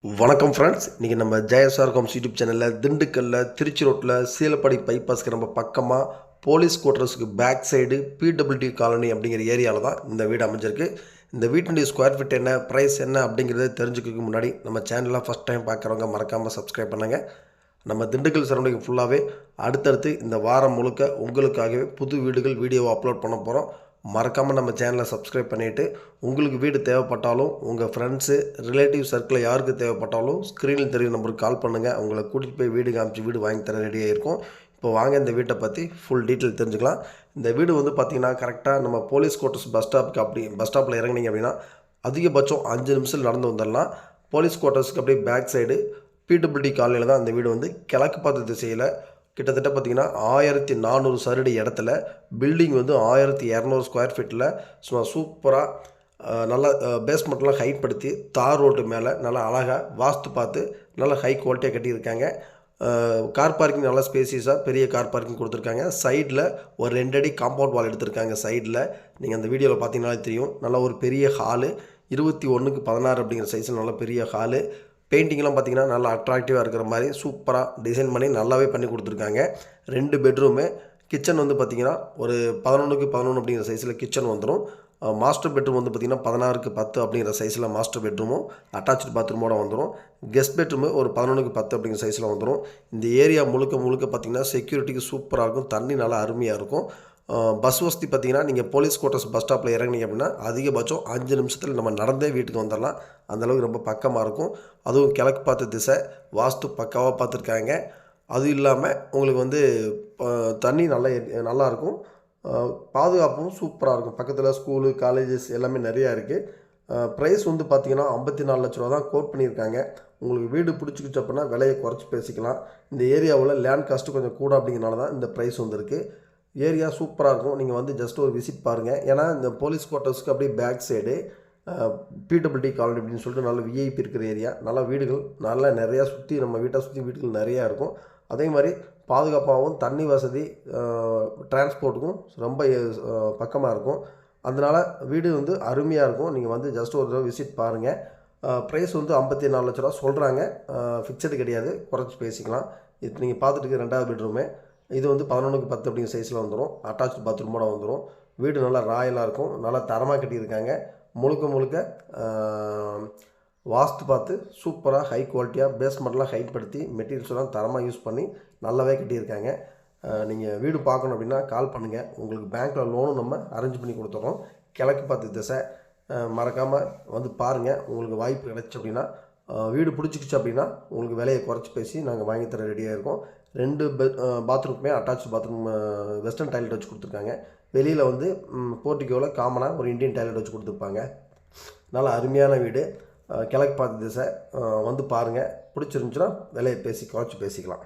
வணக்கம் ஃப்ரெண்ட்ஸ். இன்றைக்கி நம்ம ஜெயசார் ஹோம்ஸ் யூடியூப் சேனலில் திண்டுக்கல்லில் திருச்சி ரோட்டில் சீலப்படி பைபாஸ்க்கு நம்ம பக்கமாக போலீஸ் குவார்ட்டர்ஸுக்கு பேக் சைடு பிடபிள்யூடி காலனி அப்படிங்கிற ஏரியாவில் தான் இந்த வீடு அமைஞ்சிருக்கு. இந்த வீட்டினுடைய ஸ்கொயர் ஃபீட் என்ன, ப்ரைஸ் என்ன அப்படிங்கிறத தெரிஞ்சுக்கிறதுக்கு முன்னாடி நம்ம சேனலில் ஃபஸ்ட் டைம் பார்க்குறவங்க மறக்காமல் சப்ஸ்கிரைப் பண்ணுங்கள். நம்ம திண்டுக்கல் சரௌண்டிங் ஃபுல்லாகவே அடுத்தடுத்து இந்த வாரம் முழுக்க உங்களுக்காகவே புது வீடுகள் வீடியோவை அப்லோட் பண்ண போகிறோம். மறக்காமல் நம்ம சேனலை சப்ஸ்கிரைப் பண்ணிவிட்டு உங்களுக்கு வீடு தேவைப்பட்டாலும் உங்கள் ஃப்ரெண்ட்ஸு ரிலேட்டிவ் சர்க்கிளில் யாருக்கு தேவைப்பட்டாலும் ஸ்க்ரீனில் தெரியும் நம்பருக்கு கால் பண்ணுங்கள். அவங்கள கூட்டிகிட்டு போய் வீடு காமிச்சு வீடு வாங்கி தர ரெடியாக இருக்கும். இப்போ வாங்க இந்த வீட்டை பற்றி ஃபுல் டீட்டெயில் தெரிஞ்சுக்கலாம். இந்த வீடு வந்து பார்த்திங்கன்னா கரெக்டாக நம்ம போலீஸ் குவார்ட்டர்ஸ் பஸ் ஸ்டாப்பில் இறங்குனீங்க அப்படின்னா அதிகபட்சம் 5 நிமிஷம் நடந்து வந்துடலாம். போலீஸ் குவார்ட்டர்ஸுக்கு அப்படியே பேக் சைடு பிடபிள்யூடி காலனியில் தான் அந்த வீடு வந்து கிழக்கு பார்த்த திசையில் கிட்டத்தட்ட பார்த்திங்கன்னா 1400 சதுரடி இடத்துல பில்டிங் வந்து 1200 ஸ்கொயர் ஃபீட்டில் சும்மா சூப்பராக நல்லா பேஸ்மெண்ட்லாம் ஹைட் படுத்தி தார் ரோட்டு மேலே நல்லா அழகாக வாஸ்து பார்த்து நல்லா ஹை குவாலிட்டியாக கட்டியிருக்காங்க. கார் பார்க்கிங் நல்லா ஸ்பேசியஸாக பெரிய கார் பார்க்கிங் கொடுத்துருக்காங்க. சைடில் ஒரு 2 அடி காம்பவுண்ட் வால் எடுத்திருக்காங்க. சைடில் நீங்கள் அந்த வீடியோவில் பார்த்தீங்கன்னாலே தெரியும். நல்லா ஒரு பெரிய ஹாலு 21x16 அப்படிங்கிற சைஸில் நல்லா பெரிய ஹாலு. பெயிண்டிங்லாம் பார்த்திங்கன்னா நல்லா அட்ராக்டிவாக இருக்கிற மாதிரி சூப்பராக டிசைன் பண்ணி நல்லாவே பண்ணி கொடுத்துருக்காங்க. 2 பெட்ரூமு. கிச்சன் வந்து பார்த்திங்கன்னா ஒரு 11x11 அப்படிங்கிற சைஸில் கிச்சன் வந்துடும். மாஸ்டர் பெட்ரூம் வந்து பார்த்திங்கன்னா 16x10 அப்படிங்கிற சைஸில் மாஸ்டர் பெட்ரூமும் அட்டாச்சு பாத்ரூமோடு வந்துடும். கெஸ்ட் பெட்ரூமு ஒரு 11x10 அப்படிங்கிற சைஸில் வந்துடும். இந்த ஏரியா முழுக்க பார்த்திங்கன்னா செக்யூரிட்டிக்கு சூப்பராக இருக்கும். தண்ணி நல்லா அருமையாக இருக்கும். பஸ் வசதி பார்த்திங்கன்னா நீங்கள் போலீஸ் குவார்ட்டர்ஸ் பஸ் ஸ்டாப்பில் இறங்கினீங்க அப்படின்னா அதிகபட்சம் 5 நிமிஷத்தில் நம்ம நடந்தே வீட்டுக்கு வந்துடலாம். அந்தளவுக்கு ரொம்ப பக்கமாக இருக்கும். அதுவும் கிழக்கு பார்த்த திசை வாஸ்து பக்காவாக பார்த்துருக்காங்க. அது இல்லாமல் உங்களுக்கு வந்து தண்ணி நல்லாயிருக்கும். பாதுகாப்பும் சூப்பராக இருக்கும். பக்கத்தில் ஸ்கூலு காலேஜஸ் எல்லாமே நிறையா இருக்குது. ப்ரைஸ் வந்து பார்த்திங்கன்னா 54 லட்ச ரூபா தான் கோட் பண்ணியிருக்காங்க. உங்களுக்கு வீடு பிடிச்சிக்கிச்சு அப்படின்னா விலையை குறைச்சி பேசிக்கலாம். இந்த ஏரியாவில் லேண்ட் காஸ்ட்டு கொஞ்சம் கூட அப்படிங்கிறனால தான் இந்த ப்ரைஸ் வந்துருக்கு. ஏரியா சூப்பராக இருக்கும். நீங்கள் வந்து ஜஸ்ட் ஒரு விசிட் பாருங்கள். ஏன்னா இந்த போலீஸ் குவார்ட்டர்ஸ்க்கு அப்படியே பேக் சைடு பிடபிள்யூடி காலனி அப்படின்னு சொல்லிட்டு நல்ல விஐபி இருக்கிற ஏரியா. நல்லா வீடுகள் நல்லா நிறையா சுற்றி நம்ம வீட்டை சுற்றி வீடுகள் நிறையா இருக்கும். அதே மாதிரி பாதுகாப்பாகவும் தண்ணி வசதி டிரான்ஸ்போர்ட்டுக்கும் ரொம்ப பக்கமாக இருக்கும். அதனால் வீடு வந்து அருமையாக இருக்கும். நீங்கள் வந்து ஜஸ்ட் ஒரு தடவை விசிட் பாருங்கள். ப்ரைஸ் வந்து 54 லட்ச ரூபா சொல்கிறாங்க. ஃபிக்ஸடு கிடையாது, குறைச்சி பேசிக்கலாம். இது நீங்கள் பார்த்துட்டு 2வது பெட்ரூமு. இது வந்து 11x10 அப்படிங்கிற சைஸில் வந்துடும். அட்டாச்சு பாத்ரூமோட வந்துடும். வீடு நல்லா ராயலாக இருக்கும். நல்லா தரமாக கட்டியிருக்காங்க. முழுக்க வாஸ்து பார்த்து சூப்பராக ஹை குவாலிட்டியாக பேஸ்மெண்ட்லாம் ஹைட் படுத்தி மெட்டீரியல்ஸ்லாம் தரமாக யூஸ் பண்ணி நல்லாவே கட்டியிருக்காங்க. நீங்கள் வீடு பார்க்கணும் அப்படின்னா கால் பண்ணுங்கள். உங்களுக்கு பேங்க்கில் லோனும் நம்ம அரேஞ்ச் பண்ணி கொடுத்துறோம். கிழக்கு பார்த்து திசை. மறக்காமல் வந்து பாருங்கள். உங்களுக்கு வாய்ப்பு கிடச்சி அப்படின்னா வீடு பிடிச்சிக்கிச்சு அப்படின்னா உங்களுக்கு விலையை குறைச்சி பேசி நாங்கள் வாங்கி தர ரெடியாக இருக்கோம். 2 பாத்ரூமுமே அட்டாச் பாத்ரூம் வெஸ்டர்ன் டாய்லெட் வச்சு கொடுத்துருக்காங்க. வெளியில் வந்து போர்ட்டிகோவில் காமனாக ஒரு இந்தியன் டாய்லெட் வச்சு கொடுத்துருப்பாங்க. நல்லா அருமையான வீடு. கிழக்கு பார்த்த திசை. வந்து பாருங்கள். பிடிச்சிருந்துச்சுன்னா விலையை பேசி குறைச்சி பேசிக்கலாம்.